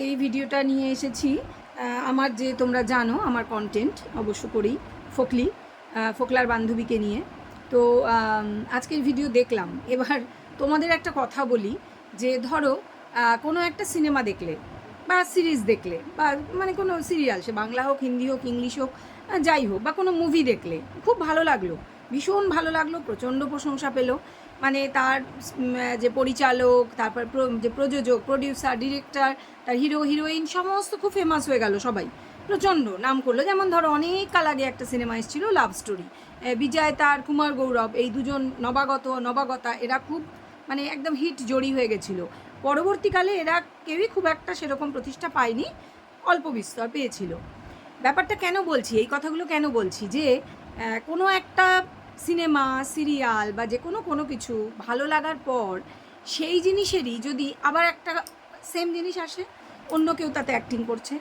এই ভিডিওটা নিয়ে এসেছি আমার যে তোমরা জানো আমার কন্টেন্ট অবশ্য করি ফোকলার বান্ধবীকে নিয়ে। তো আজকের ভিডিও দেখলাম। এবার তোমাদের একটা কথা বলি যে ধরো কোনো একটা সিনেমা দেখলে বা সিরিজ দেখলে বা মানে কোনো সিরিয়াল, সে বাংলা হোক, হিন্দি হোক, ইংলিশ হোক, যাই হোক, বা কোনো মুভি দেখলে খুব ভালো লাগলো, ভীষণ ভালো লাগলো, প্রচণ্ড প্রশংসা পেলো, মানে তার যে পরিচালক, তারপর যে প্রযোজক, প্রডিউসার, ডিরেক্টর, তার হিরো হিরোইন সমস্ত খুব ফেমাস হয়ে গেল, সবাই প্রচণ্ড নাম করলো। যেমন ধরো অনেক কাল আগে একটা সিনেমা এসেছিল লাভ স্টোরি, বিজয় তার কুমার গৌরব, এই দুজন নবাগতা এরা খুব মানে একদম হিট জড়ি হয়ে গেছিলো। পরবর্তীকালে এরা কেউই খুব একটা সেরকম প্রতিষ্ঠা পায়নি, অল্প বিস্তর পেয়েছিল। ব্যাপারটা কেন বলছি, এই কথাগুলো কেন বলছি, যে কোনো একটা সিনেমা, সিরিয়াল বা যে কোনো কিছু ভালো লাগার পর সেই জিনিসেরই যদি আবার একটা সেম জিনিস আসে, অন্য কেউ তাতে অ্যাক্টিং করছে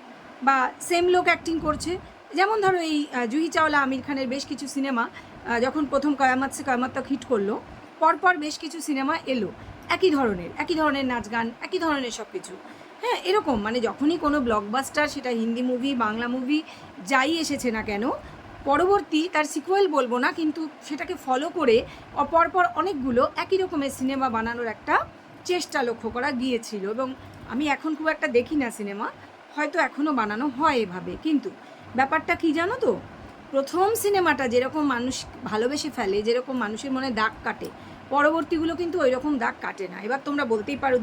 বা সেম লোক অ্যাক্টিং করছে। যেমন ধরো এই জুহি চাওলা আমির খানের বেশ কিছু সিনেমা যখন প্রথম কয়ামত সে কয়ামত তক হিট করলো, পরপর বেশ কিছু সিনেমা এলো একই ধরনের নাচ গান, একই ধরনের সব কিছু। হ্যাঁ, এরকম মানে যখনই কোনো ব্লকবাস্টার, সেটা হিন্দি মুভি, বাংলা মুভি, যাই এসেছে না কেন, পরবর্তী তার সিকুয়েল বলবো না, কিন্তু সেটাকে ফলো করে পরপর অনেকগুলো একই রকমের সিনেমা বানানোর একটা চেষ্টা লক্ষ্য করা গিয়েছিল। এবং আমি এখন খুব একটা দেখি না সিনেমা, হয়তো এখনও বানানো হয় এভাবে। কিন্তু ব্যাপারটা কি জানো তো, প্রথম সিনেমাটা যেরকম মানুষ ভালোবেসে ফেলে, যেরকম মানুষের মনে দাগ কাটে, পরবর্তীগুলো কিন্তু ওই রকম দাগ কাটে না। এবার তোমরা বলতেই পারো,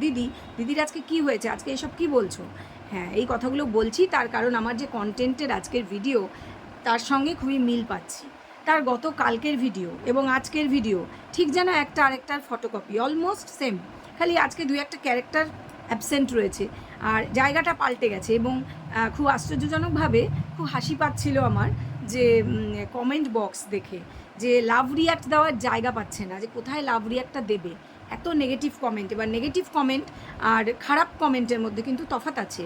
দিদির আজকে কি হয়েছে, আজকে এসব কি বলছো? হ্যাঁ, এই কথাগুলো বলছি তার কারণ আমার যে কন্টেন্টের আজকের ভিডিও, তার সঙ্গে খুবই মিল পাচ্ছি। তার গত কালকের ভিডিও এবং আজকের ভিডিও ঠিক যেন একটা আরেকটার ফটোকপি, অলমোস্ট সেম। খালি আজকে দুই একটা ক্যারেক্টার অ্যাবসেন্ট রয়েছে আর জায়গাটা পাল্টে গেছে। এবং খুব আশ্চর্যজনকভাবে খুব হাসি পাচ্ছিল আমার, যে কমেন্ট বক্স দেখে, যে লাভ রিয়াক্ট দেওয়ার জায়গা পাচ্ছে না, যে কোথায় লাভ রিয়াক্টটা দেবে। এত নেগেটিভ কমেন্ট। এবার নেগেটিভ কমেন্ট আর খারাপ কমেন্টের মধ্যে কিন্তু তফাৎ আছে।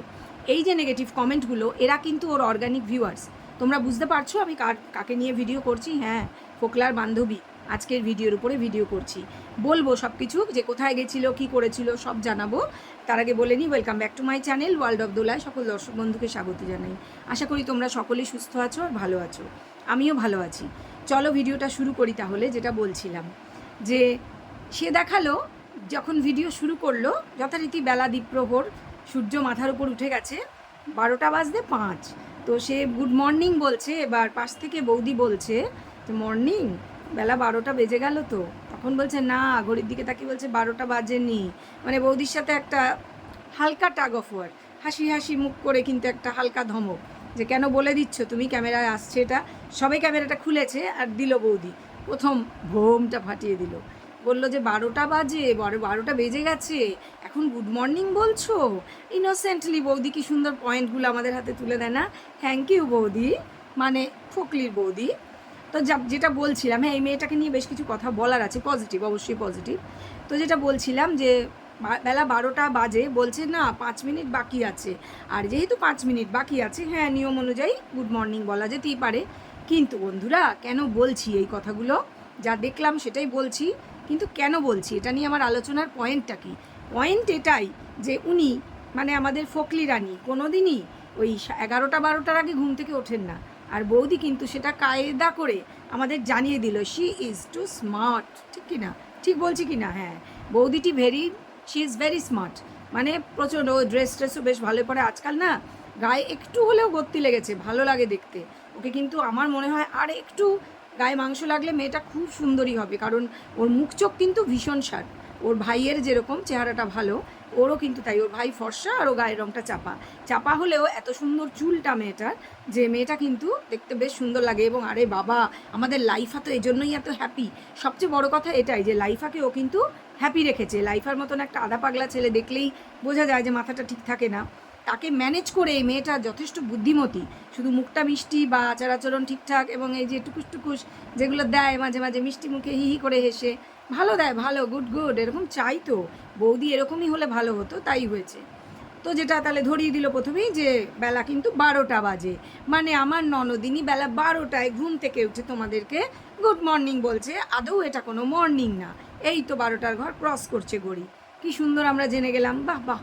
এই যে নেগেটিভ কমেন্টগুলো, এরা কিন্তু ওর অর্গানিক ভিউয়ার্স। তোমরা বুঝতে পারছো আমি কাকে নিয়ে ভিডিও করছি? হ্যাঁ, ফোকলার বান্ধবী আজকের ভিডিওর উপরে ভিডিও করছি। বলবো সব কিছু, যে কোথায় গেছিলো, কী করেছিল, সব জানাবো। তার আগে বলে নিই, welcome back to my channel world of দোলায় সকল দর্শক বন্ধুকে স্বাগত জানাই। আশা করি তোমরা সকলেই সুস্থ আছো আর ভালো আছো, আমিও ভালো আছি। চলো ভিডিওটা শুরু করি তাহলে। যেটা বলছিলাম, যে সে দেখালো যখন ভিডিও শুরু করলো, যথারীতি বেলা দ্বীপ্রহর, সূর্য মাথার উপর উঠে গেছে, 12:05। তো সে গুড মর্নিং বলছে, এবার পাশ থেকে বৌদি বলছে যে মর্নিং, বেলা 12টা বেজে গেল। তো তখন বলছে না, ঘড়ির দিকে তাকিয়ে বলছে 12টা বাজেনি। মানে বৌদির সাথে একটা হালকা টাগ অফ ওয়ার, হাসি হাসি মুখ করে কিন্তু একটা হালকা ধমক, যে কেন বলে দিচ্ছ তুমি, ক্যামেরায় আসছে এটা। সবে ক্যামেরাটা খুলেছে আর দিল বৌদি প্রথম ভোমটা ফাটিয়ে দিল। বললো যে 12টা বাজে, 12টা বেজে গেছে, এখন গুড মর্নিং বলছো। ইনোসেন্টলি বৌদি কি সুন্দর পয়েন্টগুলো আমাদের হাতে তুলে দেয় না? থ্যাংক ইউ বৌদি, মানে ফোকলির বৌদি। তো যেটা বলছিলাম, হ্যাঁ, এই মেয়েটাকে নিয়ে বেশ কিছু কথা বলার আছে, পজিটিভ, অবশ্যই পজিটিভ। তো যেটা বলছিলাম, যে বেলা 12টা বাজে, বলছে না 5 মিনিট বাকি আছে। আর যেহেতু 5 মিনিট বাকি আছে, হ্যাঁ, নিয়ম অনুযায়ী গুড মর্নিং বলা যেতেই পারে। কিন্তু বন্ধুরা, কেন বলছি এই কথাগুলো? যা দেখলাম সেটাই বলছি। কিন্তু কেন বলছি, এটা নিয়ে আমার আলোচনার পয়েন্টটা কি? পয়েন্ট এটাই, যে উনি মানে আমাদের ফোকলি রানী কোনো দিনই ওই 11টা 12টার আগে ঘুম থেকে ওঠেন না। আর বৌদি কিন্তু সেটা কায়দা করে আমাদের জানিয়ে দিল, শি ইজ টু স্মার্ট। ঠিক কি না? ঠিক বলছি কি না? হ্যাঁ, বৌদিটি শি ইজ ভেরি স্মার্ট। মানে প্রচণ্ড ড্রেস ট্রেসও বেশ ভালো পরে আজকাল, না গায়ে একটু হলেও গত্তি লেগেছে, ভালো লাগে দেখতে ওকে। কিন্তু আমার মনে হয় আর একটু গায়ে মাংস লাগলে মেয়েটা খুব সুন্দরী হবে, কারণ ওর মুখ চোখ কিন্তু ভীষণ শার্প। ওর ভাইয়ের যেরকম চেহারাটা ভালো, ওরও কিন্তু তাই। ওর ভাই ফর্সা আর ও গায়ের রঙটা চাপা হলেও এত সুন্দর চুলটা মেয়েটার, যে মেয়েটা কিন্তু দেখতে বেশ সুন্দর লাগে। এবং আরে বাবা, আমাদের লাইফা তো এই জন্যই এত হ্যাপি। সবচেয়ে বড় কথা এটাই, যে লাইফাকে ও কিন্তু হ্যাপি রেখেছে। লাইফার মতন একটা আধা পাগলা ছেলে দেখলেই বোঝা যায় যে মাথাটা ঠিক থাকে না। তাকে ম্যানেজ করে এই মেয়েটা যথেষ্ট বুদ্ধিমতী। শুধু মুখটা মিষ্টি বা আচার আচরণ ঠিকঠাক, এবং এই যে টুকুস টুকুস যেগুলো দেয় মাঝে মাঝে মিষ্টি মুখে হি হি করে হেসে, ভালো দেয়, ভালো, গুড, এরকম চাই তো। বৌদি এরকমই হলে ভালো হতো, তাই হয়েছে। তো যেটা তাহলে ধরিয়ে দিল প্রথমেই, যে বেলা কিন্তু 12টা বাজে, মানে আমার ননদিনী বেলা 12টায় ঘুম থেকে উঠে তোমাদেরকে গুড মর্নিং বলছে। আদৌ এটা কোনো মর্নিং না, এই তো 12টার ঘর ক্রস করছে ঘড়ি। কি সুন্দর আমরা জেনে গেলাম, বাহ বাহ,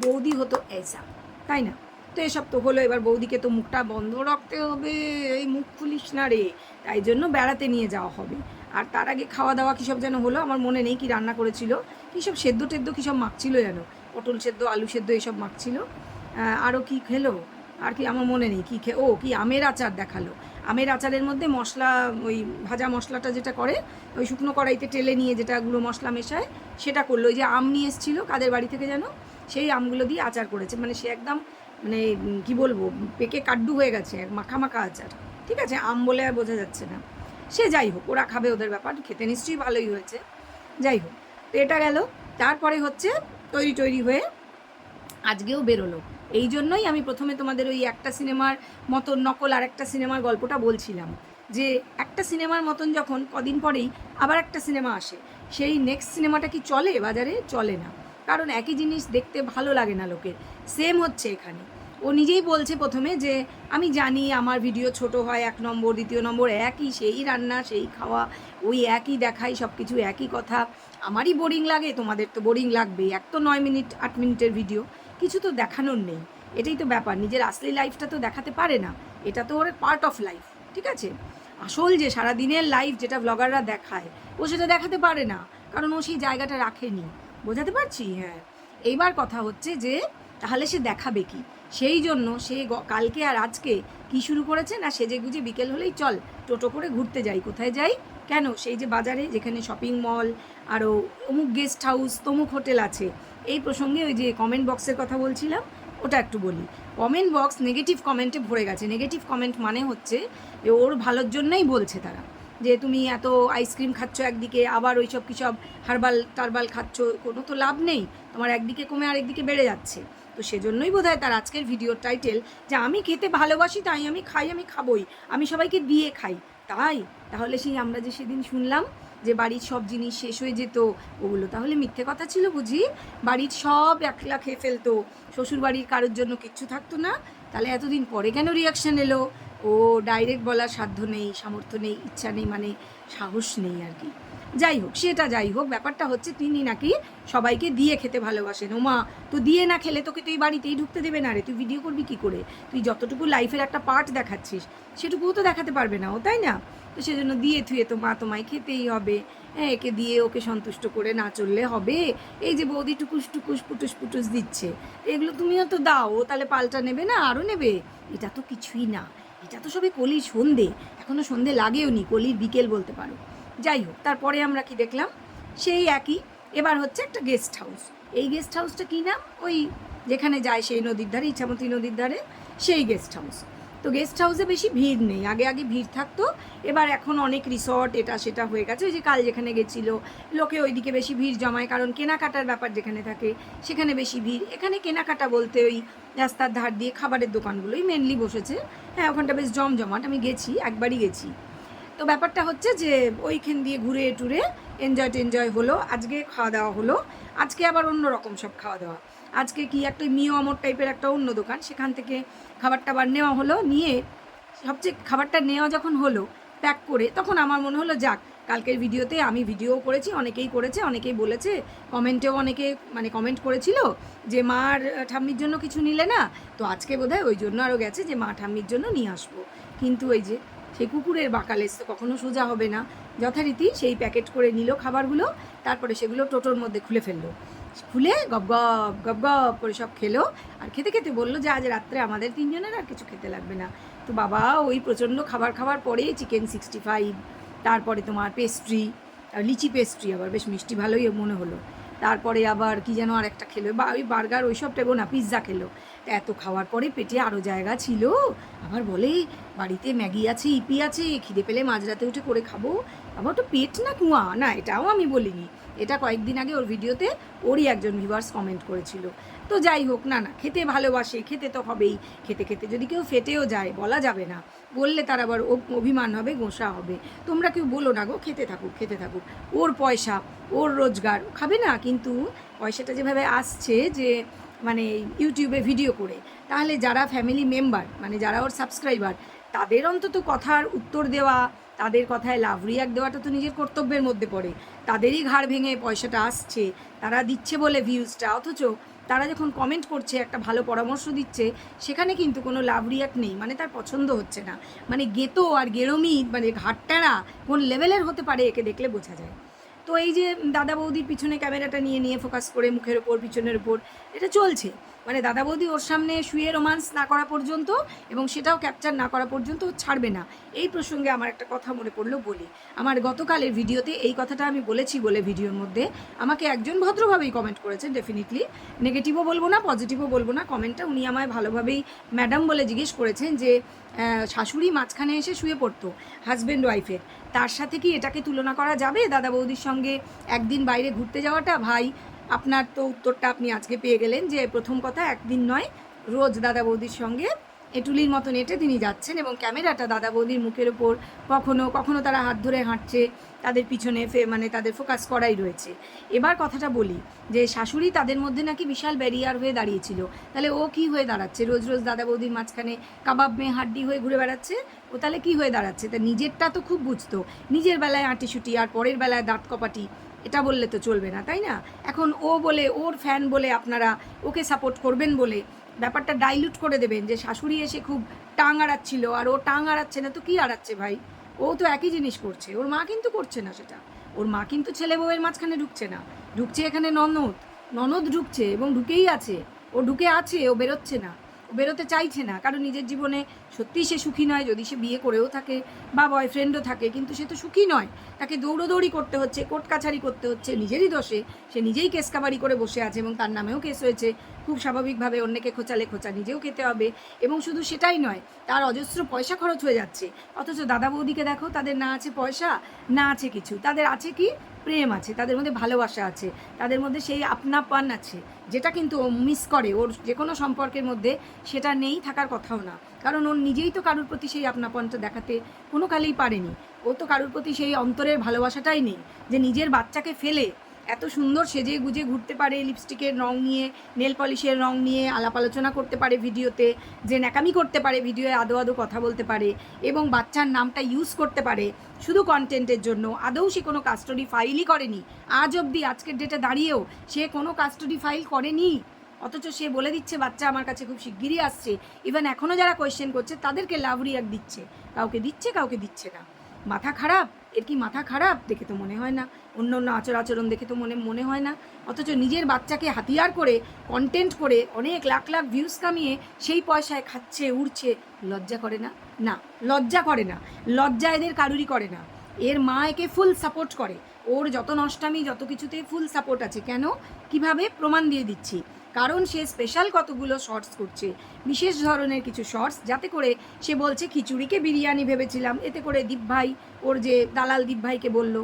বৌদি হতো ऐसा, তাই না? তো এসব তো হলো, এবার বৌদিকে তো মুখটা বন্ধ রাখতে হবে, এই মুখ খুলিস না রে, তাই জন্য বেড়াতে নিয়ে যাওয়া হবে। আর তার আগে খাওয়া দাওয়া কী সব যেন হলো, আমার মনে নেই কি রান্না করেছিল, কী সব সেদ্ধ টেদ্ধ কী সব মাখছিল যেন, পটল সেদ্ধ আলু সেদ্ধ এইসব মাখছিল। আরও কি খেলো, আর কি আমার মনে নেই কী কি আমের আচার দেখালো। আমের আচারের মধ্যে মশলা, ওই ভাজা মশলাটা যেটা করে, ওই শুকনো কড়াইতে টেলে নিয়ে যেটা গুঁড়ো মশলা মেশায় সেটা করলো। ওই যে আম নিয়ে এসেছিলো কাদের বাড়ি থেকে যেন, সেই আমগুলো দিয়ে আচার করেছে। মানে সে একদম মানে কি বলবো, পেকে কাড্ডু হয়ে গেছে, মাখা মাখা আচার। ঠিক আছে, আম বলে আর বোঝা যাচ্ছে না। সে যাই হোক, ওরা খাবে, ওদের ব্যাপার, খেতে নিশ্চয়ই ভালোই হয়েছে। যাই হোক, তো এটা গেল। তারপরে হচ্ছে তৈরি হয়ে আজকেও বেরোলো। এই জন্যই আমি প্রথমে তোমাদের ওই একটা সিনেমার মতন নকল আর একটা সিনেমার গল্পটা বলছিলাম, যে একটা সিনেমার মতন যখন কদিন পরেই আবার একটা সিনেমা আসে, সেই নেক্সট সিনেমাটা কি চলে বাজারে? চলে না, কারণ একই জিনিস দেখতে ভালো লাগে না লোকের। সেম হচ্ছে এখানে। ও নিজেই বলছে প্রথমে যে আমি জানি আমার ভিডিও ছোট হয়, 1 নম্বর 2 নম্বর একই, সেই রান্না সেই খাওয়া, ওই একই দেখাই, সব কিছু একই কথা, আমারই বোরিং লাগে, তোমাদের তো বোরিং লাগবেই, এক তো 9 মিনিট 8 মিনিটের ভিডিও, কিছু তো দেখানোর নেই। এটাই তো ব্যাপার, নিজের আসলি লাইফটা তো দেখাতে পারে না, এটা তো ওর পার্ট অফ লাইফ। ঠিক আছে, আসল যে সারাদিনের লাইফ যেটা ব্লগাররা দেখায়, ও সেটা দেখাতে পারে না, কারণ ও সেই জায়গাটা রাখেনি। বোঝাতে পারছি? হ্যাঁ। এইবার কথা হচ্ছে যে তাহলে সে দেখাবে কি? সেই জন্য সে কালকে আর আজকে কি শুরু করেছে না, সেজে গুজে বিকেল হলেই চল টোটো করে ঘুরতে যাই। কোথায় যাই? কেন? সেই যে বাজারে, যেখানে শপিং মল, আরও অমুক গেস্ট হাউস, তমুক হোটেল আছে। এই প্রসঙ্গে ওই যে কমেন্ট বক্সের কথা বলছিলাম, ওটা একটু বলি। কমেন্ট বক্স নেগেটিভ কমেন্টে ভরে গেছে। নেগেটিভ কমেন্ট মানে হচ্ছে যে ওর ভালোর জন্যই বলছে তারা, যে তুমি এত আইসক্রিম খাচ্ছ একদিকে, আবার ওই সব কী সব হার্বাল টারবাল খাচ্ছ, কোনো তো লাভ নেই, তোমার একদিকে কমে আর একদিকে বেড়ে যাচ্ছে। তো সেজন্যই বোধহয় তার আজকের ভিডিওর টাইটেল, যে আমি খেতে ভালোবাসি, তাই আমি খাই, আমি খাবই, আমি সবাইকে দিয়ে খাই। তাই তাহলে সেই আমরা যে সেদিন শুনলাম যে বাড়ির সব জিনিস শেষ হয়ে যেত, ওগুলো তাহলে মিথ্যে কথা ছিল বুঝি? বাড়ির সব একলা খেয়ে ফেলতো, শ্বশুর বাড়ির কারোর জন্য কিচ্ছু থাকতো না, তাহলে এতদিন পরে কেন রিয়াকশান এলো? ও ডাইরেক্ট বলার সাধ্য নেই, সামর্থ্য নেই, ইচ্ছা নেই, মানে সাহস নেই আর কি। যাই হোক, সেটা যাই হোক, ব্যাপারটা হচ্ছে তিনি নাকি সবাইকে দিয়ে খেতে ভালোবাসেন। ওমা, তো দিয়ে না খেলে তোকে তুই বাড়িতেই ঢুকতে দেবে না রে, তুই ভিডিও করবি কী করে? তুই যতটুকু লাইফের একটা পার্ট দেখাচ্ছিস সেটুকুও তো দেখাতে পারবে না ও, তাই না? তো সেজন্য দিয়ে থুয়ে তো মা তোমায় খেতেই হবে। হ্যাঁ, একে দিয়ে ওকে সন্তুষ্ট করে না চললে হবে? এই যে বৌদি টুকুস টুকুস পুটুস পুটুস দিচ্ছে, এগুলো তুমিও তো দাও, ও তাহলে পাল্টা নেবে না, আরও নেবে? এটা তো কিছুই না, এটা তো সবে কলির সন্ধে, এখনও সন্ধে লাগেও নি, কলির বিকেল বলতে পারো। যাই হোক, তারপরে আমরা কি দেখলাম? সেই একই, এবার হচ্ছে একটা গেস্ট হাউস। এই গেস্ট হাউসটা কী নাম? ওই যেখানে যায় সেই নদীর ধারে, ইছামতি নদীর ধারে, সেই গেস্ট হাউস। তো গেস্ট হাউসে বেশি ভিড় নেই, আগে আগে ভিড় থাকতো, এবার এখন অনেক রিসর্ট এটা সেটা হয়ে গেছে। ওই যে কাল যেখানে গেছিলো, লোকে ওইদিকে বেশি ভিড় জমায়, কারণ কেনাকাটার ব্যাপার যেখানে থাকে সেখানে বেশি ভিড়। এখানে কেনাকাটা বলতে ওই রাস্তার ধার দিয়ে খাবারের দোকানগুলোই মেনলি বসেছে। হ্যাঁ, ওখানটা বেশ জমজমাট, আমি গেছি, একবারই গেছি। তো ব্যাপারটা হচ্ছে যে ওইখান দিয়ে ঘুরে টুরে এনজয় হলো। আজকে খাওয়া দাওয়া হলো, আজকে আবার অন্য রকম সব খাওয়া দাওয়া। আজকে কি একটা মিও আমর টাইপের একটা অন্য দোকান, সেখান থেকে খাবার টাবার নেওয়া হলো। নিয়ে সবচেয়ে খাবারটা নেওয়া যখন হলো প্যাক করে, তখন আমার মনে হলো যাক, কালকের ভিডিওতে আমি ভিডিও করেছি, অনেকেই করেছে, অনেকেই বলেছে, কমেন্টেও অনেকে মানে কমেন্ট করেছিল যে মার ঠাম্মির জন্য কিছু নিলে না, তো আজকে বোধহয় ওই জন্য আরও গেছে যে মা ঠাম্মির জন্য নিয়ে আসবো। কিন্তু ওই যে সেই কুকুরের বাঁকালেস তো কখনো সোজা হবে না, যথারীতি সেই প্যাকেট করে নিল খাবারগুলো, তারপরে সেগুলো টোটোর মধ্যে খুলে ফেললো, খুলে গপ গপ গপ গপ করে সব খেলো। আর খেতে খেতে বললো যে আজ রাত্রে আমাদের 3 জনের আর কিছু খেতে লাগবে না। তো বাবা, ওই প্রচণ্ড খাবার পরে চিকেন 65, তারপরে তোমার পেস্ট্রি, লিচি পেস্ট্রি, আবার বেশ মিষ্টি ভালোই মনে হলো। তারপরে আবার কি যেন আর একটা খেলো, বা ওই বার্গার ওইসব টেবো না, পিৎজা খেলো। এত খাওয়ার পরে পেটে আরও জায়গা ছিল, আবার বলে বাড়িতে ম্যাগি আছে, ইপি আছে, খিদে পেলে মাঝরাতে উঠে করে খাবো। আবার ওটা পেট না কুয়া না, এটাও আমি বলিনি, এটা কয়েকদিন আগে ওর ভিডিওতে ওরই একজন ভিউয়ার্স কমেন্ট করেছিল। তো যাই হোক, না খেতে ভালোবাসে, খেতে তো হবেই। খেতে খেতে যদি কেউ ফেটেও যায়, বলা যাবে না, বললে তার আবার অভিমান হবে, গোঁসা হবে। তোমরা কেউ বলো না গো, খেতে থাকুক খেতে থাকুক, ওর পয়সা, ওর রোজগার, খাবে না? কিন্তু পয়সাটা যেভাবে আসছে, যে মানে ইউটিউবে ভিডিও করে, তাহলে যারা ফ্যামিলি মেম্বার, মানে যারা ওর সাবস্ক্রাইবার, তাদের অন্তত কথার উত্তর দেওয়া, তাদের কথায় লাভ রিয়াক্ট দেওয়াটা তো নিজের কর্তব্যের মধ্যে পড়ে। তাদেরই ঘাড় ভেঙে পয়সাটা আসছে, তারা দিচ্ছে বলে ভিউজটা, অথচ তারা যখন কমেন্ট করছে, একটা ভালো পরামর্শ দিচ্ছে, সেখানে কিন্তু কোনো লাভ রিয়াক্ট নেই, মানে তার পছন্দ হচ্ছে না। মানে গেতো আর গেরমি, মানে ঘাটটারা কোন লেভেলের হতে পারে একে দেখলে বোঝা যায়। তো এই যে দাদা বৌদির পিছনে ক্যামেরাটা নিয়ে নিয়ে ফোকাস করে মুখের ওপর, পিছনের ওপর, এটা চলছে। মানে দাদা বৌদি ওর সামনে শুয়ে রোমান্স না করা পর্যন্ত, এবং সেটাও ক্যাপচার না করা পর্যন্ত ও ছাড়বে না। এই প্রসঙ্গে আমার একটা কথা মনে পড়লো, বলি। আমার গতকালের ভিডিওতে এই কথাটা আমি বলেছি বলে ভিডিওর মধ্যে আমাকে একজন ভদ্রভাবেই কমেন্ট করেছেন, ডেফিনেটলি নেগেটিভও বলবো না, পজিটিভও বলবো না কমেন্টটা। উনি আমায় ভালোভাবেই ম্যাডাম বলে জিজ্ঞেস করেছেন যে শাশুড়ি মাঝখানে এসে শুয়ে পড়তো হাজব্যান্ড ওয়াইফের, তার সাথে কি এটাকে তুলনা করা যাবে দাদা বৌদির সঙ্গে একদিন বাইরে ঘুরতে যাওয়াটা? ভাই, আপনার তো উত্তরটা আপনি আজকে পেয়ে গেলেন, যে প্রথম কথা একদিন নয়, রোজ দাদা বৌদির সঙ্গে এটুলির মতন এঁটে তিনি যাচ্ছেন, এবং ক্যামেরাটা দাদা বৌদির মুখের ওপর, কখনো কখনো তারা হাত ধরে হাঁটছে, তাদের পিছনে মানে তাদের ফোকাস করাই রয়েছে। এবার কথাটা বলি, যে শাশুড়ি তাদের মধ্যে নাকি বিশাল ব্যারিয়ার হয়ে দাঁড়িয়েছিল, তাহলে ও কি হয়ে দাঁড়াচ্ছে? রোজ রোজ দাদা বৌদির মাঝখানে কাবাব মেয়ে হাড্ডি হয়ে ঘুরে বেড়াচ্ছে, ও তাহলে কি হয়ে দাঁড়াচ্ছে? তা নিজেরটা তো খুব বুঝতো, নিজের বেলায় আঁটিসুটি আর পরের বেলায় দাঁত কপাটি, এটা বললে তো চলবে না, তাই না? এখন ও বলে, ওর ফ্যান বলে আপনারা ওকে সাপোর্ট করবেন বলে ব্যাপারটা ডাইলুট করে দেবেন, যে শাশুড়ি এসে খুব টাং আড়াচ্ছিল, আর ও টাং আড়াচ্ছে না তো কী আড়াচ্ছে ভাই? ও তো একই জিনিস করছে, ওর মা কিন্তু করছে না সেটা। ওর মা কিন্তু ছেলে বউয়ের মাঝখানে ঢুকছে না, ঢুকছে এখানে ননদ। ননদ ঢুকছে এবং ঢুকেই আছে, ও ঢুকে আছে, ও বেরোচ্ছে না, ও বেরোতে চাইছে না, কারণ নিজের জীবনে সত্যিই সে সুখী নয়। যদি সে বিয়ে করেও থাকে বা বয়ফ্রেন্ডও থাকে, কিন্তু সে তো সুখী নয়, তাকে দৌড়োদৌড়ি করতে হচ্ছে, কোর্ট কাছারি করতে হচ্ছে, নিজেরই দোষে সে নিজেই কেস কাবারি করে বসে আছে, এবং তার নামেও কেস হয়েছে। খুব স্বাভাবিকভাবে অন্যকে খোঁচালে খোঁচা নিজেও খেতে হবে, এবং শুধু সেটাই নয়, তার অজস্র পয়সা খরচ হয়ে যাচ্ছে। অথচ দাদা বৌদিকে দেখো, তাদের না আছে পয়সা, না আছে কিছু, তাদের আছে কি? প্রেম আছে, তাদের মধ্যে ভালোবাসা আছে, তাদের মধ্যে সেই আপনাপন আছে, যেটা কিন্তু ও মিস করে ওর যে কোনো সম্পর্কের মধ্যে। সেটা নেই, থাকার কথাও না, কারণ ওর নিজেই তো কারোর প্রতি সেই আপনাপনটা দেখাতে কোনো কালেই পারেনি। ও তো কারোর প্রতি সেই অন্তরের ভালোবাসাটাই নেই, যে নিজের বাচ্চাকে ফেলে এত সুন্দর সেজে গুজে ঘুরতে পারে, লিপস্টিকের রং নিয়ে, নেল পলিশের রং নিয়ে আলাপ আলোচনা করতে পারে ভিডিওতে, যে ন্যাকামি করতে পারে ভিডিওয়ে, আদো আদো কথা বলতে পারে, এবং বাচ্চার নামটা ইউজ করতে পারে শুধু কন্টেন্টের জন্য। আদৌ সে কোনো কাস্টডি ফাইলই করেনি আজ অবধি, আজকের ডেটে দাঁড়িয়েও সে কোনো কাস্টডি ফাইল করেনি। অথচ সে বলে দিচ্ছে বাচ্চা আমার কাছে খুব শিগগিরই আসছে। ইভেন এখনও যারা কোয়েশ্চেন করছে তাদেরকে লাভ রিয়াক্ট দিচ্ছে, কাউকে দিচ্ছে কাউকে দিচ্ছে না। মাথা খারাপ? এর কি মাথা খারাপ? দেখে তো মনে হয় না, অন্য অন্য আচরণ দেখে তো মনে হয় না। অথচ নিজের বাচ্চাকে হাতিয়ার করে কন্টেন্ট করে অনেক লাখ লাখ ভিউজ কামিয়ে সেই পয়সায় খাচ্ছে, উড়ছে। লজ্জা করে না? না, লজ্জা করে না। লজ্জা এদের কারুরই করে না। এর মা একে ফুল সাপোর্ট করে, ওর যত নষ্টামি যত কিছুতে ফুল সাপোর্ট আছে। কেন? কিভাবে? প্রমাণ দিয়ে দিচ্ছি। কারণ সে স্পেশাল কতগুলো শর্টস করছে, বিশেষ ধরনের কিছু শর্টস, যাতে করে সে বলছে খিচুড়িকে বিরিয়ানি ভেবেছিলাম, এতে করে দীপ ভাই, ওর যে দালাল দীপ ভাইকে বলল।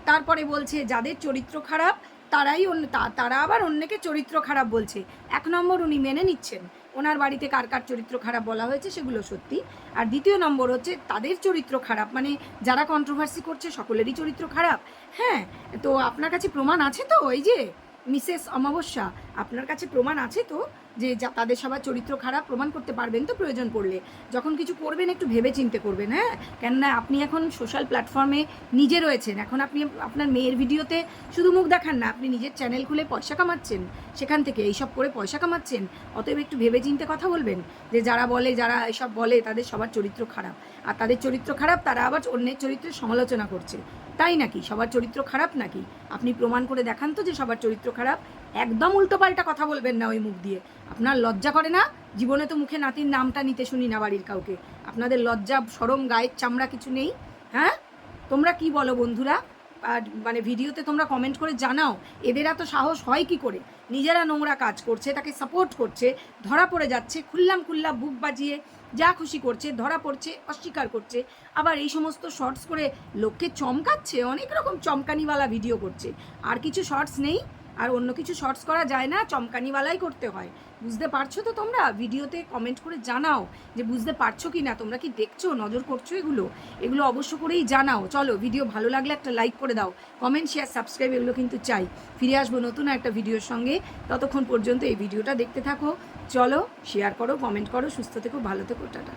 তারপরে বলছে যাদের চরিত্র খারাপ তারা আবার অন্যকে চরিত্র খারাপ বলছে। 1 নম্বর, উনি মেনে নিচ্ছেন ওনার বাড়িতে কার কার চরিত্র খারাপ বলা হয়েছে সেগুলো সত্যি। আর 2য় নম্বর হচ্ছে তাদের চরিত্র খারাপ, মানে যারা কন্ট্রোভার্সি করছে সকলেরই চরিত্র খারাপ। হ্যাঁ, তো আপনার কাছে প্রমাণ আছে তো? এই যে মিসেস অমাবস্যা, আপনার কাছে প্রমাণ আছে তো যে তাদের সবার চরিত্র খারাপ? প্রমাণ করতে পারবেন তো প্রয়োজন পড়লে? যখন কিছু করবেন একটু ভেবে চিন্তে করবেন। হ্যাঁ, কেননা আপনি এখন সোশ্যাল প্ল্যাটফর্মে নিজে রয়েছেন, এখন আপনি আপনার মেয়ের ভিডিওতে শুধু মুখ দেখান না, আপনি নিজের চ্যানেল খুলে পয়সা কামাচ্ছেন, সেখান থেকে এইসব করে পয়সা কামাচ্ছেন। অতএব একটু ভেবে চিন্তে কথা বলবেন, যে যারা এসব বলে তাদের সবার চরিত্র খারাপ, আর তাদের চরিত্র খারাপ তারা আবার অন্যের চরিত্রের সমালোচনা করছে। তাই নাকি? সবার চরিত্র খারাপ নাকি? আপনি প্রমাণ করে দেখান তো যে সবার চরিত্র খারাপ। একদম উল্টোপাল্টা কথা বলবেন না ওই মুখ দিয়ে। আপনার লজ্জা করে না? জীবনে তো মুখে নাতির নামটা নিতে শুনি না বাড়ির কাউকে। আপনাদের লজ্জা শরম গায়ের চামড়া কিছু নেই? হ্যাঁ, তোমরা কি বলো বন্ধুরা? আর মানে ভিডিওতে তোমরা কমেন্ট করে জানাও এদের এত সাহস হয় কি করে? নিজেরা নোংরা কাজ করছে, তাকে সাপোর্ট করছে, ধরা পড়ে যাচ্ছে, খুল্লা বুক বাজিয়ে যা খুশি করছে, ধরা পড়ছে, অস্বীকার করছে, আবার এই সমস্ত শর্টস করে লোককে চমকাচ্ছে, অনেক রকম চমকানিওয়ালা ভিডিও করছে। আর কিছু শর্টস নেই, আর অন্য কিছু শর্টস করা যায় না, চমকানিওয়ালাই করতে হয়। বুঝতে পারছো তো তোমরা? ভিডিওতে কমেন্ট করে জানাও যে বুঝতে পারছো কি না, তোমরা কি দেখছো, নজর করছো এগুলো অবশ্য করেই জানাও। চলো, ভিডিও ভালো লাগলে একটা লাইক করে দাও, কমেন্ট শেয়ার সাবস্ক্রাইব এগুলো কিন্তু চাই। ফিরে আসবো নতুন একটা ভিডিওর সঙ্গে, ততক্ষণ পর্যন্ত এই ভিডিওটা দেখতে থাকো। চলো, শেয়ার করো, কমেন্ট করো, সুস্থ থেকো, ভালো থেকো, টাটা।